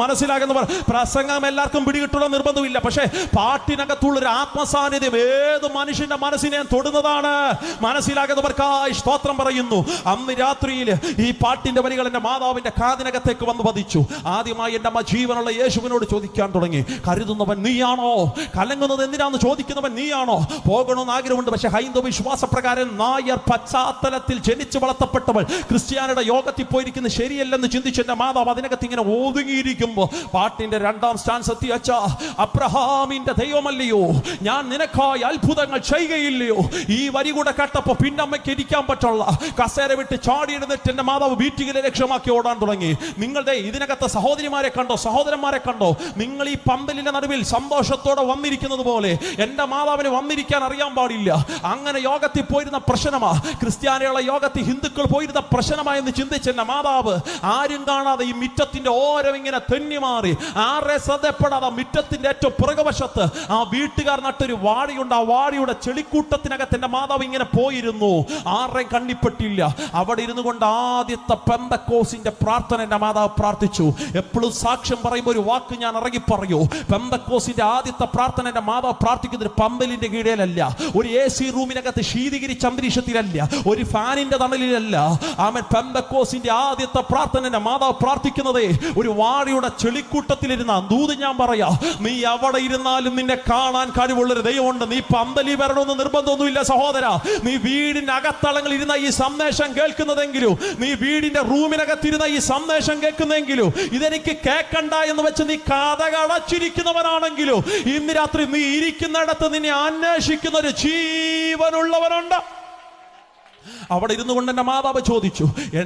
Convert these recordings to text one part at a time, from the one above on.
മനസ്സിലാകുന്നവർ. പ്രസംഗം എല്ലാവർക്കും പിടികിട്ടുള്ള നിർബന്ധമില്ല. പക്ഷേ പാട്ടിനകത്തുള്ളൊരു ആത്മസാന്നിധ്യം ഏത് മനുഷ്യന്റെ മനസ്സിനെ തൊടുന്നതാണ്. മനസ്സിലാകുന്നവർക്കായി സ്തോത്രം പറയുന്നു. അന്ന് രാത്രിയിൽ ഈ പാട്ടിന്റെ വരികൾ എന്റെ മാതാവിന്റെ കാതിനകത്തേക്ക് വന്ന് പതിച്ചു. ആദ്യമായി എന്റെ അമ്മ ജീവനുള്ള യേശുവിനോട് ചോദിക്കാൻ തുടങ്ങി, കരുതുന്നവൻ നീയാണോ? കലങ്ങുന്നത് എന്തിനാന്ന് ചോദിക്കുന്നവൻ നീയാണോ? പോകണമെന്ന് ആഗ്രഹമുണ്ട്. പക്ഷെ ഹൈന്ദവ വിശ്വാസപ്രകാരം നായർ പശ്ചാത്തലത്തിൽ ജനിച്ചു വളർത്തപ്പെട്ടവൾ ക്രിസ്ത്യാനിയുടെ യോഗത്തിൽ പോയിരിക്കുന്നത് ശരിയല്ലെന്ന് ചിന്തിച്ച് എന്റെ മാതാവ് അതിനകത്ത് ഇങ്ങനെ ഒതുങ്ങിയിരിക്കുമ്പോ പാട്ടിന്റെ രണ്ടാം സ്റ്റാൻസ് എത്തി. അച്ഛാ, അബ്രഹാമിന്റെ ദൈവമല്ലയോ ഞാൻ നിനക്കായി അത്ഭുതങ്ങൾ ചെയ്യുകയില്ലയോ? ഈ വരി കൂടെ കേട്ടപ്പോ പിന്നമ്മയ്ക്ക് ഇരിക്കാൻ പറ്റുള്ള കസേര വിട്ട് ചാടി എഴുന്നേറ്റ് എന്റെ മാതാവ് മീറ്റിംഗിനെ ലക്ഷ്യമാക്കി ഓടാൻ തുടങ്ങി. നിങ്ങളുടെ ഇതിനകത്ത് സഹോദരിമാരെ കണ്ടോ, സഹോദരന്മാരെ കണ്ടോ? നിങ്ങൾ ഈ പന്തലിന്റെ നടുവിൽ സന്തോഷത്തോടെ വന്നിരിക്കുന്നത് പോലെ എന്റെ മാതാവിന് വന്നിരിക്കാൻ അറിയാൻ പാടില്ല. അങ്ങനെ യോഗത്തിൽ പോയിരുന്ന പ്രശ്നമാ, ക്രിസ്ത്യാനികളെ യോഗത്തിൽ ഹിന്ദുക്കൾ പോയിരുന്ന പ്രശ്നമായെന്ന് ചിന്തിച്ച് എന്റെ മാതാവ് ആരും കാണാതെ ഈ മിറ്റത്തിന്റെ ഓരം ഇങ്ങനെ തെന്നി മാറി, ആരെ ശ്രദ്ധപ്പെടാതെ മിറ്റത്തിന്റെ ഏറ്റവും പുറകുവശത്ത് ആ വീട്ടുകാർ നട്ടൊരു വാഴയുണ്ട്. ആ വാഴയുടെ ചെളിക്കൂട്ടത്തിനകത്ത് എന്റെ മാതാവ് ഇങ്ങനെ പോയിരുന്നു. ആരെയും കണ്ണിപ്പെട്ടില്ല. അവിടെ ഇരുന്നു കൊണ്ട് ആദ്യത്തെ പെന്തക്കോസിന്റെ പ്രാർത്ഥന എന്റെ മാതാവ് പ്രാർത്ഥിച്ചു. എപ്പോഴും സാക്ഷ്യം പറയുമ്പോൾ ഒരു വാക്ക് ഞാൻ ഇറങ്ങി പറയൂ. പെന്തക്കോസിന്റെ ആദ്യത്തെ പ്രാർത്ഥന എന്റെ മാതാവ് പ്രാർത്ഥിക്കുന്നത് പന്തലിന്റെ കീഴിലല്ല, ഒരു AC റൂമിനകത്ത് ശീതീകരിച്ച അന്തരീക്ഷത്തിലല്ല, ഒരു ഫാനിന്റെ തണലിലല്ല. ആമേൻ. പെന്തക്കോസിന്റെ ആദ്യത്തെ പ്രാർത്ഥന എന്റെ മാതാവ് പ്രാർത്ഥിക്കുന്നതേ ഒരു വാഴയുടെ ചെളിക്കൂട്ടത്തിലിരുന്ന ദൂത്. ഞാൻ പറയാ, നീ എവിടെ ഇരുന്നാലും നിന്നെ കാണാൻ കഴിവുള്ളൊരു ദൈവമുണ്ട്. നീ പന്തലി വരണമെന്ന് നിർബന്ധമൊന്നുമില്ല സഹോദര. നീ വീടിന്റെ അകത്തളങ്ങളിൽ ഇരുന്ന ഈ സന്ദേശം കേൾക്കുന്നതെങ്കിലും, നീ വീടിന്റെ റൂമിനകത്തിരുന്ന ഈ സന്ദേശം കേൾക്കുന്നെങ്കിലും, ഇതെനിക്ക് കേൾക്കണ്ട എന്ന് വെച്ച് നീ കഥകടച്ചിരിക്കുന്നവനാണെങ്കിലും, ഇന്ന് രാത്രി നീ ഇരിക്കുന്നിടത്ത് നിന്നെ അന്വേഷിക്കുന്ന ഒരു ജീവനുള്ളവനുണ്ട്. അവിടെ ഇരുന്നു കൊണ്ട് എന്റെ മാതാവ് ചോദിച്ചു,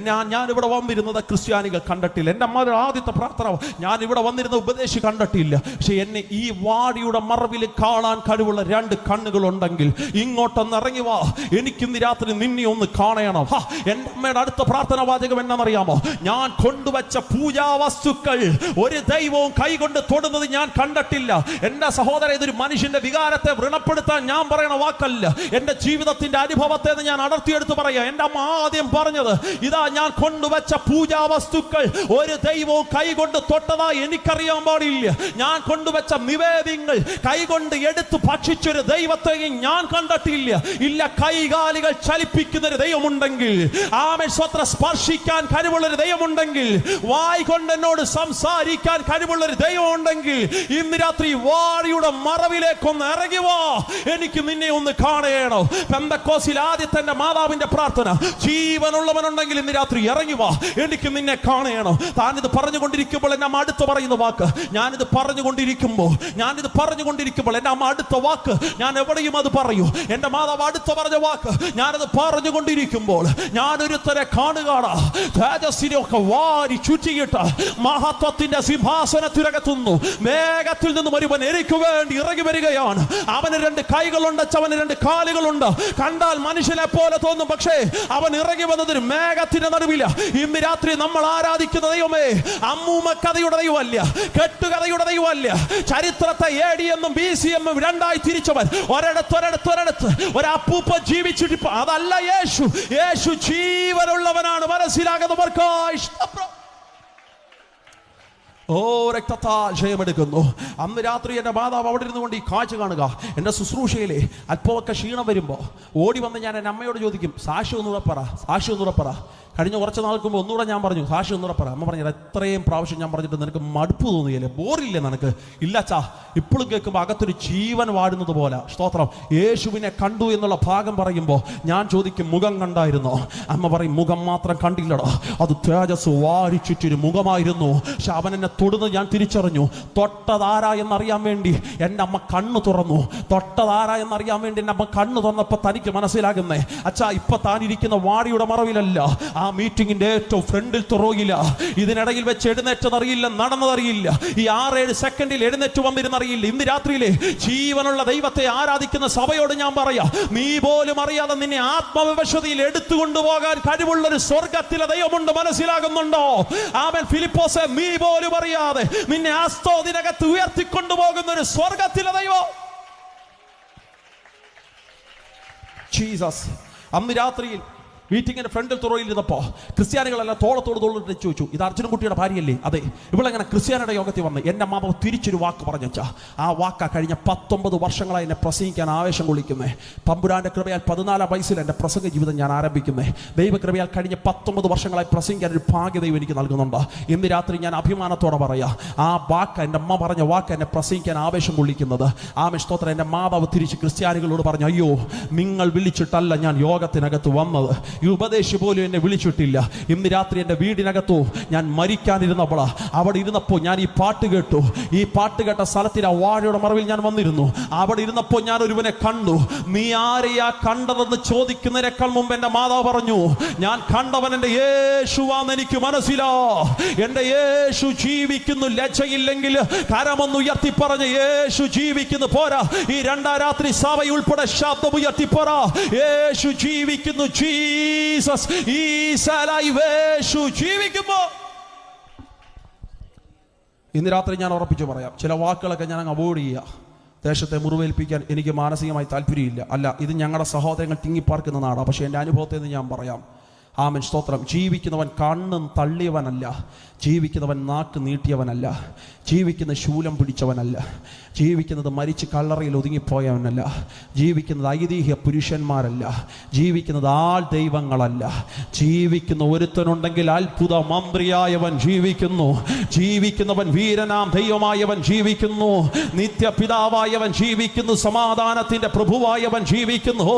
ഞാൻ ഇവിടെ വന്നിരുന്നത് ക്രിസ്ത്യാനികൾ കണ്ടിട്ടില്ല. എന്റെ അമ്മയുടെ ആദ്യത്തെ പ്രാർത്ഥന, ഞാൻ ഇവിടെ വന്നിരുന്ന ഉപദേശി കണ്ടിട്ടില്ല. പക്ഷെ എന്നെ ഈ വാടിയുടെ മറവിൽ കാണാൻ കഴിവുള്ള 2 കണ്ണുകളുണ്ടെങ്കിൽ ഇങ്ങോട്ടൊന്ന് ഇറങ്ങി വാ, എനിക്കിന്ന് രാത്രി നിന്നെ ഒന്ന് കാണണം. എന്റെ അമ്മയുടെ അടുത്ത പ്രാർത്ഥന വാചകം എന്നാണെന്നറിയാമോ? ഞാൻ കൊണ്ടുവച്ച പൂജാ വസ്തുക്കൾ ഒരു ദൈവവും കൈകൊണ്ട് തൊടുന്നത് ഞാൻ കണ്ടിട്ടില്ല. എന്റെ സഹോദരൻ, ഇതൊരു മനുഷ്യന്റെ വികാരത്തെ വ്രണപ്പെടുത്താൻ ഞാൻ പറയണ വാക്കല്ല, എന്റെ ജീവിതത്തിന്റെ അനുഭവത്തെ ഞാൻ അടർത്തിയെടുത്ത് പറയാം. എന്റെ അമ്മ ആദ്യം പറഞ്ഞത് ഇതാ, ഞാൻ കൊണ്ടുവച്ച പൂജാ വസ്തുക്കൾ ഒരു ദൈവവും കൈകൊണ്ട് തൊട്ടതായി എനിക്കറിയാൻ പാടില്ല. ഞാൻ കൊണ്ടുവച്ച നിവേദ്യങ്ങൾ കൈകൊണ്ട് എടുത്ത് ഭക്ഷിച്ചൊരു ദൈവത്തെയും ഞാൻ കണ്ടിട്ടില്ല. ഇല്ല, കൈകാലികൾ ചലിപ്പിക്കുന്ന ഒരു ദൈവമുണ്ടെങ്കിൽ, ആമേൻ സ്വത്ര സ്പർശിക്കാൻ കഴിവുള്ളൊരു ദൈവമുണ്ടെങ്കിൽ, വായ് കൊണ്ട് എന്നോട് സംസാരിക്കാൻ കഴിവുള്ളൊരു ദൈവമുണ്ടെങ്കിൽ, ഇന്ന് രാത്രി വാഴിയുടെ മറവിലേക്കൊന്ന് ഇറങ്ങി വാ, എനിക്ക് നിന്നെ ഒന്ന് കാണണം. പെന്തക്കോസിൽ ആദ്യത്തെ എന്റെ മാതാവിന്റെ പ്രാർത്ഥന, ജീവനുള്ളവനുണ്ടെങ്കിൽ ഇന്ന് രാത്രി ഇറങ്ങി വാ, എനിക്ക് നിന്നെ കാണണം. താനിത് പറഞ്ഞുകൊണ്ടിരിക്കുമ്പോൾ എന്റെ അമ്മ അടുത്ത് പറയുന്ന വാക്ക്, ഞാനിത് പറഞ്ഞുകൊണ്ടിരിക്കുമ്പോൾ എന്റെ അമ്മ അടുത്ത വാക്ക് ഞാൻ എവിടെയും അത് പറയൂ. എന്റെ മാതാവ് അടുത്ത് പറഞ്ഞ വാക്ക്, ഞാനത് പറഞ്ഞുകൊണ്ടിരിക്കുമ്പോൾ ഞാനൊരുത്തരെ കാണുകയാണ്, തേജസ്സിനെയൊക്കെ വാരി ചുറ്റിയിട്ട് മഹത്വത്തിന്റെ സിംഹാസനത്തിനകത്തുന്നു മേഘത്തിൽ നിന്നും ഒരുവൻ എനിക്ക് വേണ്ടി ഇറങ്ങി വരികയാണ്. അവന് 2 കൈകളുണ്ട്, അവന് 2 കാലുകളുണ്ട്. കണ്ടാൽ മനുഷ്യനെ പോലെ തോന്നും, പക്ഷേ അവൻ ഇറങ്ങി വന്നത് ഒരു മേഘത്തിന്റെ നടുവില. ഇന്ന് രാത്രി നമ്മൾ ആരാധിക്കുന്ന ദൈവമേ അമ്മൂമ്മ കഥയുടെ ദൈവമല്ല, കെട്ടുകഥയുടെ ദൈവമല്ല. ചരിത്രത്തെ AD എന്നും BC എന്നും 2ആയി തിരിച്ചവൻ, ഒരിടത്ത് ഒരപ്പൂപ്പ ജീവിച്ചിട്ട്, അതല്ല യേശു. യേശു ജീവനുള്ളവനാണ്. മനസ്സിലാകുന്നവർക്കായി രക്തത്താൽ ജയമെടുക്കുന്നു. അന്ന് രാത്രി എൻ്റെ മാതാവ് അവിടെ ഇരുന്നു കൊണ്ട് ഈ കാഴ്ച കാണുക. എൻ്റെ ശുശ്രൂഷയിലെ അല്പമൊക്കെ ക്ഷീണം വരുമ്പോൾ ഓടി വന്ന് ഞാൻ എൻ്റെ അമ്മയോട് ചോദിക്കും, സാക്ഷി ഒന്നുകൂടെ പറ. കഴിഞ്ഞ കുറച്ച് നാൾക്ക് മുമ്പ് ഒന്നുകൂടെ ഞാൻ പറഞ്ഞു, സാക്ഷി ഒന്നുകൂടെ പറ. അമ്മ പറഞ്ഞത് എത്രയും പ്രാവശ്യം ഞാൻ പറഞ്ഞിട്ട് നിനക്ക് മടുപ്പ് തോന്നുകയില്ലേ, ബോറില്ലേ നിനക്ക്? ഇല്ലച്ചാ, ഇപ്പോഴും കേൾക്കുമ്പോൾ അകത്തൊരു ജീവൻ വാടുന്നത് പോലെ. സ്തോത്രം. യേശുവിനെ കണ്ടു എന്നുള്ള ഭാഗം പറയുമ്പോൾ ഞാൻ ചോദിക്കും, മുഖം കണ്ടായിരുന്നോ? അമ്മ പറയും, മുഖം മാത്രം കണ്ടില്ലടോ, അത് തേജസ് വാരി ചുറ്റൊരു മുഖമായിരുന്നു. പക്ഷെ അവൻ എന്നെ തൊടുന്നത് ഞാൻ തിരിച്ചറിഞ്ഞു. തൊട്ടതാരാ എന്നറിയാൻ വേണ്ടി എൻ്റെ അമ്മ കണ്ണു തുറന്നു. എൻ്റെ അമ്മ കണ്ണു തുറന്നപ്പോൾ തനിക്ക് മനസ്സിലാകുന്നേ, അച്ഛാ, ഇപ്പൊ താനിരിക്കുന്ന വാടിയുടെ മറവിലല്ല, ആ മീറ്റിംഗിന്റെ ഏറ്റവും ഫ്രണ്ടിൽ തുറയില്ല. ഇതിനിടയിൽ വെച്ച് എഴുന്നേറ്റതറിയില്ല, നടന്നതറിയില്ല, ഈ 6-7 സെക്കൻഡിൽ എഴുന്നേറ്റ് വന്നിരുന്നറിയില്ല. ഇന്ന് രാത്രിയിലെ ജീവനുള്ള ദൈവത്തെ ആരാധിക്കുന്ന സഭയോട് ഞാൻ പറയാം, നീ പോലും അറിയാതെ നിന്നെ ആത്മവിവശതയിൽ എടുത്തുകൊണ്ടുപോകാൻ കഴിവുള്ളൊരു സ്വർഗത്തിലെ ദൈവമുണ്ട്. മനസ്സിലാകുന്നുണ്ടോ? ആമേൻ. ഫിലിപ്പോസേ, നീ പോലും അറിയാതെ നിന്നെ ആസ്തോദിനകത്ത് ഉയർത്തിക്കൊണ്ടുപോകുന്ന ഒരു സ്വർഗത്തിലെ ദൈവം ജീസസ്. അന്ന് രാത്രിയിൽ മീറ്റിങ്ങിന്റെ ഫ്രണ്ടിൽ തുറയിലിരുന്നപ്പോൾ ക്രിസ്ത്യാനികളെല്ലാം തോളത്തോട് തോളിട്ട് ചോദിച്ചു, ഇത് അർജുനൻകുട്ടിയുടെ ഭാര്യയല്ലേ? അതെ. ഇവളെങ്ങനെ ക്രിസ്ത്യാനിയുടെ യോഗത്തിൽ വന്ന്? എന്റെ മാതാവ് തിരിച്ചൊരു വാക്ക് പറഞ്ഞു വെച്ചാ, ആ വാക്കാ കഴിഞ്ഞ 19 വർഷങ്ങളായി എന്നെ പ്രസംഗിക്കാൻ ആവേശം കൊള്ളിക്കുന്നേ. തമ്പുരാന്റെ കൃപയാൽ 14 വയസ്സിൽ എൻ്റെ പ്രസംഗ ജീവിതം ഞാൻ ആരംഭിക്കുന്നേ. ദൈവകൃപയാൽ കഴിഞ്ഞ 19 വർഷങ്ങളായി പ്രസംഗിക്കാൻ ഒരു ഭാഗ്യ ദൈവം എനിക്ക് നൽകുന്നുണ്ട്. ഇന്ന് രാത്രി ഞാൻ അഭിമാനത്തോടെ പറയാ, ആ വാക്ക്, എൻ്റെ അമ്മ പറഞ്ഞ വാക്ക് എന്നെ പ്രസംഗിക്കാൻ ആവേശം കൊള്ളിക്കുന്നത്. സ്തോത്രം. എൻ്റെ മാതാവ് തിരിച്ച് ക്രിസ്ത്യാനികളോട് പറഞ്ഞു, അയ്യോ, നിങ്ങൾ വിളിച്ചിട്ടല്ല ഞാൻ യോഗത്തിനകത്ത് വന്നത്, ഈ ഉപദേശി പോലും എന്നെ വിളിച്ചിട്ടില്ല. ഇന്ന് രാത്രി എൻ്റെ വീടിനകത്തു ഞാൻ മരിക്കാനിരുന്നപ്പോൾ അവിടെ ഇരുന്നപ്പോൾ ഞാൻ ഈ പാട്ട് കേട്ടു. ഈ പാട്ട് കേട്ട സ്ഥലത്തിൽ ആ വാഴയുടെ മറവിൽ ഞാൻ വന്നിരുന്നു. അവിടെ ഇരുന്നപ്പോൾ ഞാൻ ഒരുവനെ കണ്ടു. നീ ആരെയാ കണ്ടതെന്ന് ചോദിക്കുന്നതിനേക്കാൾ മുമ്പ് എൻ്റെ മാതാവ് പറഞ്ഞു, ഞാൻ കണ്ടവൻ എൻ്റെ യേശുവാന്ന് എനിക്ക് മനസ്സിലാ. എൻ്റെ യേശു ജീവിക്കുന്നു. ലജ്ജയില്ലെങ്കിൽ കരമൊന്ന് ഉയർത്തി പറഞ്ഞ് യേശു ജീവിക്കുന്നു. പോരാ, ഈ 2 രാത്രി സഭ ഉൾപ്പെടെ ശബ്ദം ഉയർത്തി പറ, യേശു ജീവിക്കുന്നു. Jesus is alive. യേശു ജീവിക്കുമ്പോൾ ഇന്ന് രാത്രി ഞാൻ ഉറപ്പിച്ചു പറയാം, ചില വാക്കുകളൊക്കെ ഞാൻ അങ്ങ് അവോയ്ഡ് ചെയ്യുക. ദേശത്തെ മുറിവേൽപ്പിക്കാൻ എനിക്ക് മാനസികമായി താല്പര്യമില്ല. അല്ല, ഇത് ഞങ്ങളുടെ സഹോദരങ്ങൾ തിങ്ങിപ്പാർക്കുന്ന നാടാണ്. പക്ഷേ എൻ്റെ അനുഭവത്തിൽ നിന്ന് ഞാൻ പറയാം, ആമേൻ, സ്തോത്രം. ജീവിക്കുന്നവൻ കണ്ണും തള്ളിയവനല്ല, ജീവിക്കുന്നവൻ നാക്ക് നീട്ടിയവനല്ല, ജീവിക്കുന്ന ശൂലം പിടിച്ചവനല്ല, ജീവിക്കുന്നത് മരിച്ച് കല്ലറയിൽ ഒതുങ്ങിപ്പോയവനല്ല, ജീവിക്കുന്നത് ഐതിഹ്യ പുരുഷന്മാരല്ല, ജീവിക്കുന്നത് ആൾ ദൈവങ്ങളല്ല. ജീവിക്കുന്ന ഒരുത്തനുണ്ടെങ്കിൽ അത്ഭുത മന്ത്രിയായവൻ ജീവിക്കുന്നു. ജീവിക്കുന്നവൻ വീരനാം ദൈവമായവൻ ജീവിക്കുന്നു. നിത്യപിതാവായവൻ ജീവിക്കുന്നു. സമാധാനത്തിന്റെ പ്രഭുവായവൻ ജീവിക്കുന്നു.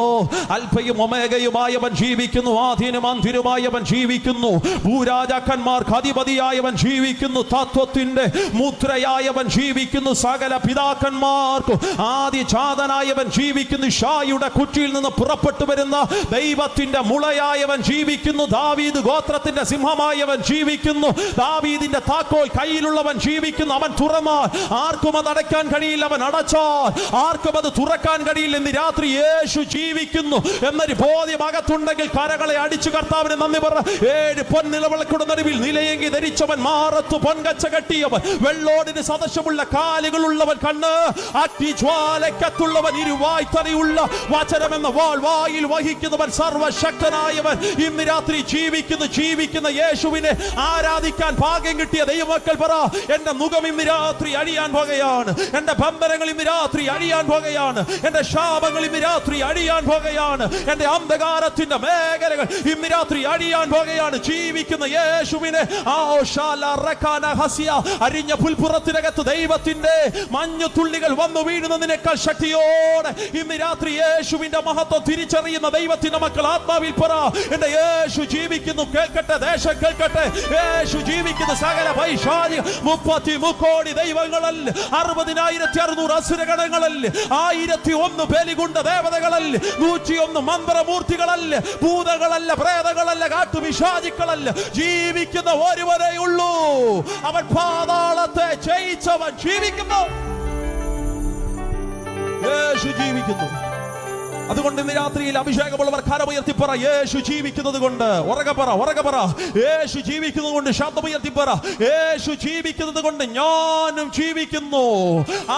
അൽഫയും ഒമേഗയുമായവൻ ജീവിക്കുന്നു. ആദ്യനും അന്ത്യനുമായവൻ ജീവിക്കുന്നു. ഭൂരാജാക്കന്മാർക്ക് അധിപതിയായവൻ ജീവിക്കുന്നു. തത്വത്തിന്റെ മുദ്രയായവൻ ജീവിക്കുന്നു. സകല പിതാക്കന്മാർക്കും ആദിജാതനായവൻ ജീവിക്കുന്നു. ഷായുടെ കുറ്റിയിൽ നിന്ന് പുറപ്പെട്ടു വരുന്ന ദൈവത്തിന്റെ മുളയായവൻ ജീവിക്കുന്നു. ദാവീദ് ഗോത്രത്തിന്റെ സിംഹമായവൻ ജീവിക്കുന്നു. ദാവീദിന്റെ താക്കോൽ കയ്യിലുള്ളവൻ ജീവിക്കുന്നു. അവൻ തുറന്നാൽ ആർക്കും അത് അടയ്ക്കാൻ കഴിയില്ല, അവൻ അടച്ചാൽ ആർക്കും അത് തുറക്കാൻ കഴിയില്ല. ഇന്ന് രാത്രി യേശു ജീവിക്കുന്നു എന്നൊരു ബോധ്യം അകത്തുണ്ടെങ്കിൽ കരകളെ അടിച്ചു കർത്താവിന് നന്ദി പറ. 7 പൊൻനിലവിളക്കുടെ നടുവിൽ നിലയെങ്കി ധരിച്ചവൻ, മാറത്തു പൊൻകച്ച കെട്ടിയവൻ, വെള്ളോടിന് സദൃശമുള്ള കാലുകളുള്ളവൻ, കണ്ണ് അഗ്നിജ്വാലയ്ക്കത്തുള്ളവൻ, ഇരുവായ്ത്തലയുള്ള വചനമെന്ന വാൾ വായിൽ വഹിക്കുന്നവൻ, സർവശക്തനായവൻ ഇന്ന് രാത്രി ജീവിക്കുന്നു. ജീവിക്കുന്ന യേശുവിനെ ആരാധിക്കാൻ ഭാഗ്യം കിട്ടിയ ദൈവമക്കൾ പറ, എന്റെ മുഖം ഇന്ന് രാത്രി അഴിയാൻ പോകുകയാണ്. എന്റെ ബന്ധനങ്ങൾ ഇന്ന് രാത്രി അഴിയാൻ പോകുകയാണ്. എന്റെ ശാപങ്ങൾ ഇന്ന് രാത്രി അഴിയാൻ പോകുകയാണ്. എന്റെ അന്ധകാരത്തിന്റെ മേഖലകൾ ഇന്ന് രാത്രി അഴിയാൻ പോകുകയാണ്. ജീവിക്കുന്ന യേശുവിനെ അരിഞ്ഞ പുൽപ്പുറത്തിനകത്ത് ദൈവത്തിന്റെ മഞ്ഞു തുള്ളികൾ വന്നു വീഴുന്നതിനേക്കാൾ ശക്തിയോടെ ഇന്ന് രാത്രി യേശുവിന്റെ മഹത്വം തിരിച്ചറിയുന്ന ദൈവത്തിന്റെ മക്കൾ ആത്മാവിൽ പറ, എന്റെ യേശു ജീവിക്കുന്നു. കേൾക്കട്ടെ, ദേശം കേൾക്കട്ടെ, യേശു ജീവിക്കുന്നു. സകല പൈശാചിക 33 കോടി ദൈവങ്ങളല്ല, 60,600 അസുരഗണങ്ങളല്ല, 1001 ബലികുണ്ട ദേവതകളല്ല, 101 മന്ത്രമൂർത്തികളല്ല, ഭൂതങ്ങളല്ല, പ്രേതങ്ങളല്ല, കാട്ടുപിശാചിക്കളല്ല. ജീവിക്കുന്ന ഒരുവനേ ഉള്ളൂ. അവൻ പാതാളത്തെ ജയിച്ചവൻ ജീവിക്കുന്നു. യേശു ജീവിക്കുന്നു. അതുകൊണ്ട് ഇന്ന് രാത്രിയിൽ അഭിഷേകമുള്ളവർ കരമുയർത്തി പറ, യേശു ജീവിക്കുന്നത് കൊണ്ട്. ഉറക്കെ പറ, ഉറക്കെ പറ, യേശു ജീവിക്കുന്നത് കൊണ്ട്. ശബ്ദമുയർത്തി പറ, യേശു ജീവിക്കുന്നത് കൊണ്ട് ഞാനും ജീവിക്കുന്നു.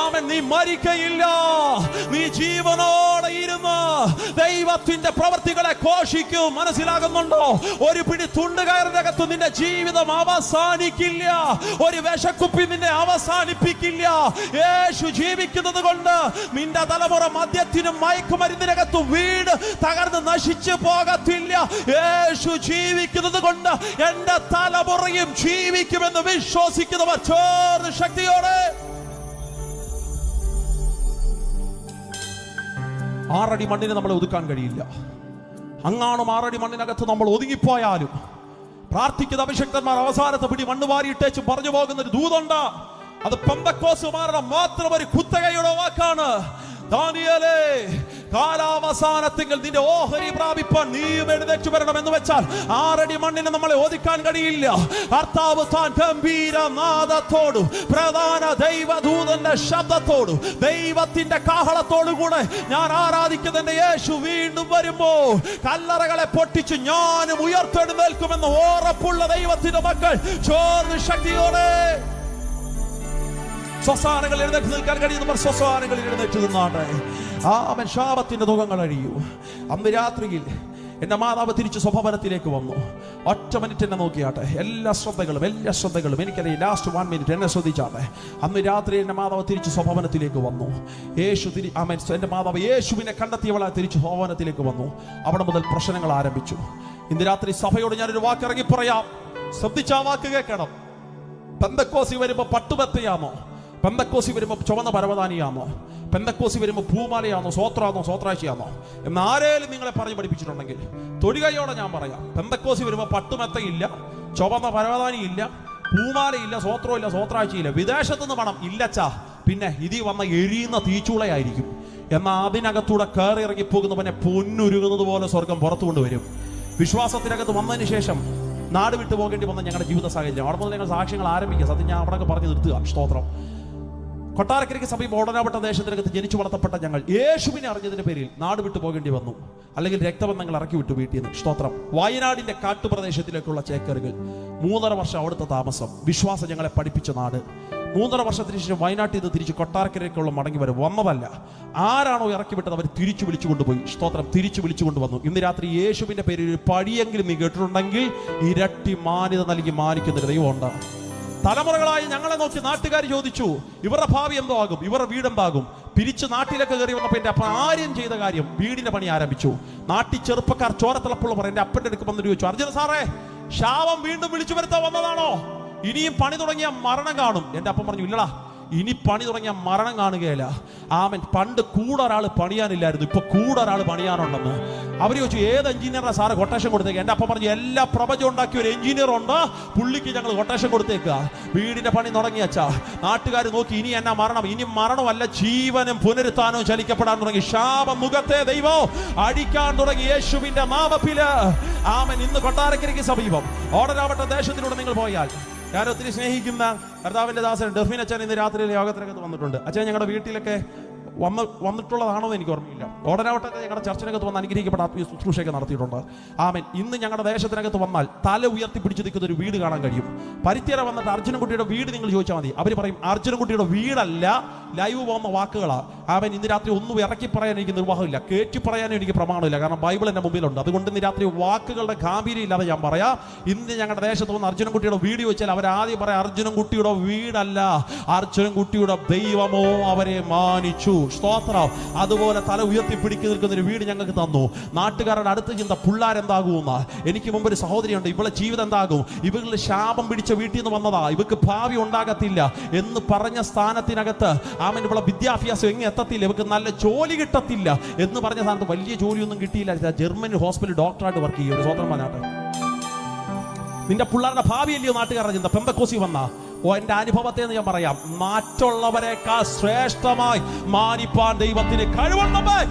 ആമേൻ. നീ മരിക്കയില്ല, നീ ജീവനോടെ ഇരുന്ന് ദൈവത്തിന്റെ പ്രവൃത്തികളെ ഘോഷിക്കും. മനസ്സിലാകുന്നുണ്ടോ? ഒരു പിടി തുണ്ടുകയറിനകത്ത് നിന്റെ ജീവിതം അവസാനിക്കില്ല. ഒരു വിശക്കുപ്പി നിന്നെ അവസാനിപ്പിക്കില്ല. യേശു ജീവിക്കുന്നത് കൊണ്ട് നിന്റെ തലമുറ മദ്യത്തിനും മയക്കുമരുന്നിനകത്ത് വീട് തകർന്ന് നശിച്ചു പോകത്തില്ല. യേശു ജീവിക്കുന്നത് കൊണ്ട് എന്റെ തലമുറയും ജീവിക്കുമെന്ന് വിശ്വസിക്കുന്നവർ ചേർന്ന് ശക്തിയോടെ 6 അടി മണ്ണിനെ നമ്മൾ ഒതുക്കാൻ കഴിയില്ല. അങ്ങാണും 6 അടി മണ്ണിനകത്ത് നമ്മൾ ഒതുങ്ങിപ്പോയാലും പ്രാർത്ഥിക്കുന്ന അഭിഷക്തന്മാർ അവസാനത്തെ പിടി മണ്ണ് വാരിയിട്ടേച്ച് പറഞ്ഞു പോകുന്ന ഒരു ദൂതുണ്ട്. അത് പെന്തക്കോസ്തുമാരുടെ മാത്രം ഒരു കുത്തകയുടെ വാക്കാണ്. ദാനിയേലേ, കാലാവസാനത്തിൽ നിന്റെ ഓഹരി പ്രാപിപ്പാൻ നീയും എഴുന്നേറ്റ് വരണം എന്ന് വെച്ചാൽ 6 അടി മണ്ണിനെ നമ്മളെ ഒതുക്കാൻ കഴിയില്ല. കർത്താവ് താൻ ഗംഭീര നാദത്തോടും പ്രധാന ദൈവദൂതന്റെ ശബ്ദത്തോടും ദൈവത്തിന്റെ കാഹളത്തോടും കൂടെ ഞാൻ ആരാധിക്കുന്ന എന്റെ യേശു വീണ്ടും വരുമ്പോൾ കല്ലറകളെ പൊട്ടിച്ച് ഞാനും ഉയർത്തെഴുന്നേൽക്കുമെന്ന് ഉറപ്പുള്ള ദൈവത്തിന്റെ മക്കൾ ചോർന്ന് ശക്തിയോടെ സ്വസാനങ്ങൾ എഴുന്നേറ്റ് നിൽക്കാൻ കഴിയുന്നവർ സ്വസാനങ്ങളിൽ എഴുന്നേറ്റ് നിന്നാട്ടെ. ആമേൻ. ശാപത്തിന്റെ ദുഃഖങ്ങൾ അഴിയൂ. അന്ന് രാത്രിയിൽ എന്റെ മാതാവ് തിരിച്ച് സ്വഭവനത്തിലേക്ക് വന്നു. ഒറ്റ മിനിറ്റ് എന്നെ നോക്കിയാട്ടെ. എല്ലാ ശ്രദ്ധകളും എനിക്കറിയാം. ലാസ്റ്റ് 1 മിനിറ്റ് എന്നെ ശ്രദ്ധിച്ചാട്ടെ. അന്ന് രാത്രി എന്റെ മാതാവ് തിരിച്ച് സ്വഭവനത്തിലേക്ക് വന്നു. എന്റെ മാതാവ് യേശുവിനെ കണ്ടെത്തിയവളെ തിരിച്ച് സ്വഭവനത്തിലേക്ക് വന്നു. അവിടെ മുതൽ പ്രശ്നങ്ങൾ ആരംഭിച്ചു. ഇന്ന് രാത്രി സഭയോട് ഞാനൊരു വാക്ക് ഇറങ്ങി പറയാം. ശ്രദ്ധിച്ച ആ വാക്ക് കേൾക്കണം. പെന്തക്കോസി വരുമ്പോ പട്ടുമെത്തയാണോ? പെന്തക്കോസി വരുമ്പോ ചുവന്ന പരവതാനിയാണോ? പെന്തക്കോസി വരുമ്പോ പൂമാലയാണോ? സ്വോത്രാണോ? സ്വോത്രാഴ്ചയാണോ? എന്ന് ആരേലും നിങ്ങളെ പറഞ്ഞ് പഠിപ്പിച്ചിട്ടുണ്ടെങ്കിൽ തൊടുകയോടെ ഞാൻ പറയാം, പെന്തക്കോസി വരുമ്പോ പട്ടുമെത്തയില്ല, ചുവന്ന പരവതാനിയില്ല, പൂമാലയില്ല, സ്വോത്രമില്ല, സ്വോത്രാഴ്ചയില്ല. വിദേശത്തുനിന്ന് പണം ഇല്ലച്ചാ, പിന്നെ ഇതിൽ വന്ന എരിയുന്ന തീച്ചൂളയായിരിക്കും. എന്നാൽ അതിനകത്തൂടെ കയറി ഇറങ്ങി പോകുന്നവനെ പൊന്നുരുകുന്നത് പോലെ സ്വർഗം പുറത്തു കൊണ്ടുവരും. വിശ്വാസത്തിനകത്ത് വന്നതിന് ശേഷം നാട് വിട്ടു പോകേണ്ടി വന്ന ഞങ്ങളുടെ ജീവിത സാഹചര്യം, അവിടെ മുതൽ ഞങ്ങൾ സാക്ഷ്യങ്ങൾ ആരംഭിക്കുക. സത്യം ഞാൻ അവിടെ പറഞ്ഞു നിർത്തുക. സ്തോത്രം. കൊട്ടാരക്കരയ്ക്ക് സമീപം ഓടനാവട്ട ദേശത്തിനകത്ത് ജനിച്ചു വളർത്തപ്പെട്ട ഞങ്ങൾ യേശുവിനെ അറിഞ്ഞതിന്റെ പേരിൽ നാട് വിട്ടു പോകേണ്ടി വന്നു. അല്ലെങ്കിൽ രക്തബന്ധങ്ങൾ ഇറക്കി വിട്ടു വീട്ടിൽ നിന്ന്. സ്തോത്രം. വയനാടിന്റെ കാട്ടുപ്രദേശത്തിലേക്കുള്ള ചേക്കറുകൾ. 3.5 വർഷം അവിടുത്തെ താമസം. വിശ്വാസം ഞങ്ങളെ പഠിപ്പിച്ച നാട്. 3.5 വർഷത്തിന് ശേഷം വയനാട്ടിൽ നിന്ന് തിരിച്ച് കൊട്ടാരക്കരയ്ക്കുള്ള മടങ്ങി വരും. വന്നതല്ല, ആരാണോ ഇറക്കി വിട്ടത് അവർ തിരിച്ചു വിളിച്ചു കൊണ്ടുപോയി. സ്തോത്രം. തിരിച്ചു വിളിച്ചു കൊണ്ടുവന്നു. ഇന്ന് രാത്രി യേശുവിന്റെ പേരിൽ ഒരു പടിയെങ്കിലും നീ കേട്ടിട്ടുണ്ടെങ്കിൽ ഇരട്ടി മാന്യത നൽകി മാനിക്കുന്നൊരു ദൈവമുണ്ട്. തലമുറകളായി ഞങ്ങളെ നോക്കി നാട്ടുകാർ ചോദിച്ചു, ഇവരുടെ ഭാവി എന്തോ ആകും, ഇവരുടെ വീടെന്താകും. പിരിച്ച് നാട്ടിലേക്ക് കയറി വന്നപ്പോൾ എന്റെ അപ്പൻ ആര്യം ചെയ്ത കാര്യം, വീടിന്റെ പണി ആരംഭിച്ചു. നാട്ടിൽ ചെറുപ്പക്കാർ ചോരത്തിളപ്പുള്ളവർ എന്റെ അപ്പന്റെ അടുക്ക് വന്നിട്ട് ചോദിച്ചു, അർജുന സാറേ, ശാപം വീണ്ടും വിളിച്ചു വരുത്താൻ വന്നതാണോ? ഇനിയും പണി തുടങ്ങിയ മരണം കാണും. എന്റെ അപ്പം പറഞ്ഞു, ഇല്ലടാ, ഇനി പണി തുടങ്ങിയ മരണം കാണുകയില്ല. ആമൻ. പണ്ട് കൂടെ ഒരാൾ പണിയാനില്ലായിരുന്നു, ഇപ്പൊ കൂടെ ഒരാൾ പണിയാനുണ്ടെന്ന്. അവർ ചോദിച്ചു, ഏത് എഞ്ചിനീയറാണ് സാറ് കൊട്ടേഷൻ കൊടുത്തേക്ക്? എന്റെ അപ്പം പറഞ്ഞു, എല്ലാ പ്രപഞ്ചം ഉണ്ടാക്കിയ ഒരു എഞ്ചിനീയർ ഉണ്ട്, പുള്ളിക്ക് ഞങ്ങൾ കൊട്ടേഷൻ കൊടുത്തേക്കുക. വീടിന്റെ പണി തുടങ്ങിയച്ചാ. നാട്ടുകാർ നോക്കി, ഇനി എന്നാ മരണം? ഇനി മരണമല്ല, ജീവനും പുനരുത്ഥാനവും ചലിക്കപ്പെടാൻ തുടങ്ങി. ശാപമുഖത്തെ ദൈവം അടിക്കാൻ തുടങ്ങി യേശുവിന്റെ നാമത്തില്. ആമൻ. ഇന്ന് കൊട്ടാരക്കരയ്ക്ക് സമീപം ഓടനാവട്ട ദേശത്തിലൂടെ നിങ്ങൾ പോയാൽ, ഞാൻ ഒത്തിരി സ്നേഹിക്കുന്ന കർത്താവിന്റെ ദാസൻ ഡെർഫിൻ അച്ഛൻ ഇന്ന് രാത്രിയിൽ യോഗത്തിനകത്ത് വന്നിട്ടുണ്ട്. അച്ഛൻ ഞങ്ങളുടെ വീട്ടിലൊക്കെ വന്നിട്ടുള്ളതാണോ എന്ന് എനിക്ക് ഓർമ്മയില്ല. ഓടനാവട്ടത്തെ ഞങ്ങളുടെ ചർച്ചിനകത്ത് വന്ന് അനുഗ്രഹിക്കപ്പെട്ട ആത്മീയ ശുശ്രൂഷയൊക്കെ നടത്തിയിട്ടുണ്ട്. ആമൻ. ഇന്ന് ഞങ്ങളുടെ ദേശത്തിനകത്ത് വന്നാൽ തല ഉയർത്തി പിടിച്ചു നിൽക്കുന്ന ഒരു വീട് കാണാൻ കഴിയും. പരിത്യര വന്നിട്ട് അർജുനൻകുട്ടിയുടെ വീട് നിങ്ങൾ ചോദിച്ചാൽ മതി. അവർ പറയും, അർജുനൻകുട്ടിയുടെ വീടല്ല, ലൈവ് പോകുന്ന വാക്കുകളാണ്. ആമൻ. ഇന്ന് രാത്രി ഒന്നും ഇറക്കി പറയാൻ എനിക്ക് നിർവാഹമില്ല, കയറ്റി പറയാനും എനിക്ക് പ്രമാണമില്ല. കാരണം ബൈബിൾ എൻ്റെ മുമ്പിലുണ്ട്. അതുകൊണ്ട് ഇന്ന് രാത്രി വാക്കുകളുടെ ഗാംഭീര്യം ഇല്ലാതെ ഞാൻ പറയാം. ഇന്ന് ഞങ്ങളുടെ ദേശത്ത് വന്ന് അർജുനൻകുട്ടിയുടെ വീട് ചോദിച്ചാൽ അവരാദ്യം പറയാം, അർജുനൻകുട്ടിയുടെ വീടല്ല, അർജുനൻകുട്ടിയുടെ ദൈവമോ അവരെ മാനിച്ചു. സ്തോത്രം. അതുപോലെ തല ഉയർത്തിപ്പിടിക്ക് നിൽക്കുന്ന ഒരു വീട് ഞങ്ങൾക്ക് തന്നു. നാട്ടുകാരുടെ അടുത്ത് ചിന്ത, പിള്ളാരെന്താകുമെന്ന്. എനിക്ക് മുമ്പ് ഒരു സഹോദരിയുണ്ട്, ഇവളെ ജീവിതം എന്താകും? ഇവളുടെ ശാപം പിടിച്ച വീട്ടിൽ നിന്ന് വന്നതാ, ഇവക്ക് ഭാവി ഉണ്ടാകത്തില്ല എന്ന് പറഞ്ഞ സ്ഥാനത്തിനകത്ത് ആമൻ ഇവളെ വിദ്യാഭ്യാസം എങ്ങനെ എത്തത്തില്ല, ഇവക്ക് നല്ല ജോലി കിട്ടത്തില്ല എന്ന് പറഞ്ഞ സ്ഥാനത്ത് വലിയ ജോലിയൊന്നും കിട്ടിയില്ല. ജർമ്മനി ഹോസ്പിറ്റൽ ഡോക്ടറായിട്ട് വർക്ക് ചെയ്യും. ഒരു സ്വതന്ത്രം പറഞ്ഞാട്ടെ. നിന്റെ പിള്ളേരുടെ ഭാവിയല്ലയോ നാട്ടുകാരുടെ ചിന്ത. പെന്തക്കോസി വന്ന എന്റെ അനുഭവത്തെ ഞാൻ പറയാം, മറ്റുള്ളവരെക്കാൾ ശ്രേഷ്ഠമായി മാനിപ്പാൻ ദൈവത്തിന് കഴിവുള്ളവൻ.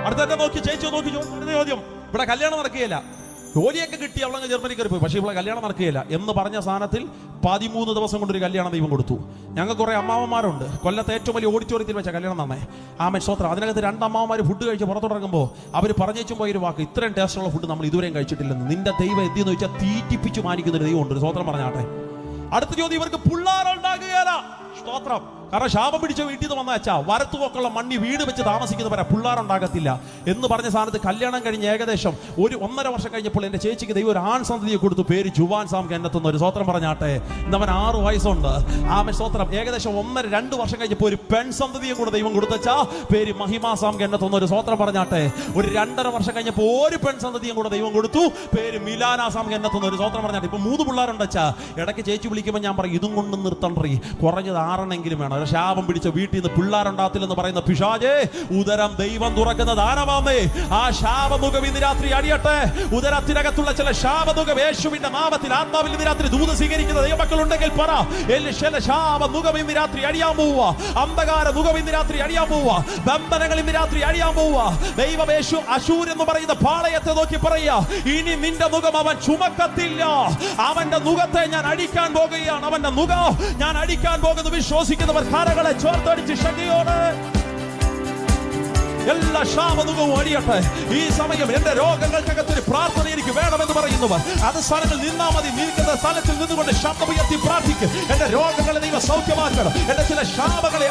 അടുത്ത നോക്കി, ചേച്ചി നോക്കി ചോദ്യം. ഇവിടെ കല്യാണം നടക്കുകയില്ല, ജോലിയൊക്കെ കിട്ടി, അവളങ്ങ് ജർമ്മനി കയറി പോയി, പക്ഷേ ഇവിടെ കല്യാണം നടക്കുകയില്ല എന്ന് പറഞ്ഞ സ്ഥാനത്തിൽ 13 ദിവസം കൊണ്ടൊരു കല്യാണം ദൈവം കൊടുത്തു. ഞങ്ങൾക്ക് കുറെ അമ്മാവന്മാരുണ്ട്. കൊല്ലത്തെ ഏറ്റവും വലിയ ഓഡിറ്റോറിയത്തിൽ വെച്ച കല്യാണം നന്നേ. ആമൻ. സ്തോത്രം. അതിനകത്ത് 2 അമ്മാവന്മാർ ഫുഡ് കഴിച്ച് പുറത്തോട്ടിറങ്ങുമ്പോൾ അവർ പറഞ്ഞു പോയ ഒരു വാക്ക്, ഇത്രയും ടേസ്റ്റുള്ള ഫുഡ് നമ്മൾ ഇതുവരെയും കഴിച്ചിട്ടില്ലെന്ന്. നിന്റെ ദൈവം എന്തെന്ന് ചോദിച്ചാൽ തീറ്റിപ്പിച്ച് മാനിക്കുന്നൊരു ദൈവം ഉണ്ട്. ഒരു സ്വതന്ത്രം പറഞ്ഞാട്ടെ. അടുത്ത ചോദ്യം, ഇവർക്ക് പിള്ളേരുണ്ടാകുകയില്ല. സ്തോത്രം. കാരണം ശാപം പിടിച്ച വീട്ടിൽ നിന്ന് വന്ന അച്ഛാ, വരത്തുപോക്കുള്ള മണ്ണി വീട് വെച്ച് താമസിക്കുന്നവരെ പിള്ളേരുണ്ടാകത്തില്ല എന്ന് പറഞ്ഞ സ്ഥാനത്ത് കല്യാണം കഴിഞ്ഞ് ഏകദേശം 1.5 വർഷം കഴിഞ്ഞപ്പോൾ എന്റെ ചേച്ചിക്ക് ദൈവം ഒരു ആൺ സന്തതിയെ കൊടുത്തു. പേര് ജുവാൻ സാം കെന്നെത്തുന്ന. ഒരു സ്വതന്ത്രം പറഞ്ഞാട്ടെ. ഇന്നവൻ 6 വയസ്സുണ്ട്. ആമൻ. സ്തോത്രം. ഏകദേശം 1.5-2 വർഷം കഴിഞ്ഞപ്പോൾ ഒരു പെൺ സന്തതിയെ കൂടെ ദൈവം കൊടുത്തച്ചാ, പേര് മഹിമാ സാം കെന്നെത്തുന്ന. ഒരു സ്വതന്ത്രം പറഞ്ഞാട്ടെ. ഒരു 2.5 വർഷം കഴിഞ്ഞപ്പോൾ ഒരു പെൺ സന്തതിയും കൂടെ ദൈവം കൊടുത്തു. പേര് മിലാന സാം കെന്നെത്തുന്ന. ഒരു സ്വതന്ത്രം പറഞ്ഞാട്ടെ. ഇപ്പൊ 3 പിള്ളേരുണ്ടച്ചാ. ഇടയ്ക്ക് ചേച്ചി വിളിക്കുമ്പോൾ ഞാൻ പറയും, ഇതും കൊണ്ട് നിർത്തണ്ടറി, കുറഞ്ഞത് 6 വേണം. ശാപം പിടിച്ച വീട്ടിൽ നിന്ന് പിള്ളേരുണ്ടാകത്തില്ലെന്ന് പറയുന്ന പിശാചേ, ഉദരം ദൈവം തുറക്കുന്ന ദാനമാമേ, ആ ശാപമുഖം ഇന്ന് രാത്രി അടിയട്ടെ. ഉദരത്തിനകത്തുള്ള ചില ശാപമുഖം യേശുവിന്റെ നാമത്തിൽ ആത്മാവിൽ ഇന്ന് രാത്രി ദൂത് സ്വീകരിക്കുന്ന ദൈവമക്കളുണ്ടെങ്കിൽ പറ, ശാപമുഖം ഇന്ന് രാത്രി അടിയാൻ പോവുക. അന്ധകാര മുഖം ഇന്ന് രാത്രി അടിയാൻ പോവുക. ബന്ധനങ്ങൾ ഇന്ന് രാത്രി അടിയാൻ പോവുക. ദൈവം യേശു അശൂർ എന്ന് പറയുന്ന പാളയത്തെ നോക്കി പറയുക, ഇനി നിന്റെ മുഖം അവൻ ചുമക്കത്തില്ല. അവന്റെ മുഖത്തെ ഞാൻ അടിക്കാൻ പോകുകയാണ്. അവന്റെ മുഖം ഞാൻ അടിക്കാൻ പോകുന്നു. വിശ്വസിക്കുന്നവർ കരകളെ ചോർത്തടിച്ച് ശക്തിയോടെ എല്ലാ ശാപമുഖവും അടിയട്ടെ. ഈ സമയം എന്റെ രോഗങ്ങൾക്കകത്തൊരു പ്രാർത്ഥന എനിക്ക് വേണമെന്ന് പറയുന്നവർ അത് സ്ഥലങ്ങളിൽ നിന്നാ മതി. നിൽക്കുന്ന സ്ഥലത്തിൽ നിന്നുകൊണ്ട് ശബ്ദമുയർത്തി പ്രാർത്ഥിക്കും. എന്റെ രോഗങ്ങളെ ദൈവം സൗഖ്യമാക്കണം. എന്റെ ചില ശാപങ്ങളെ